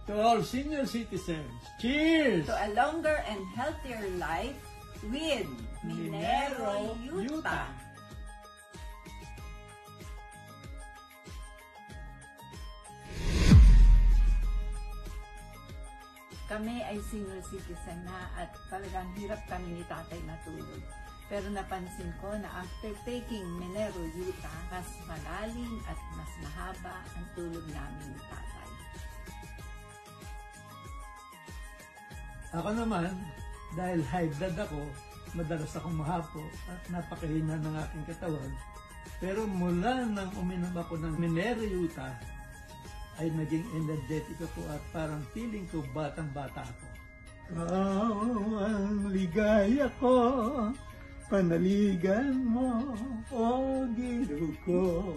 To all senior citizens, cheers! To a longer and healthier life with Minero Yuta. Kami ay senior citizen na at talagang hirap kami ni tatay matulog. Pero napansin ko na after taking Minero Yuta, mas malalim at mas mahaba ang tulog namin ni tatay. Ako naman, dahil high blood ako, madalas akong mahapo at napakahina ng aking katawan. Pero mula nang uminom ako ng Minero Yuta, ay naging energetic ako at parang feeling ko batang-bata ako. Ang ligaya ko, panaligan mo, o gilo ko.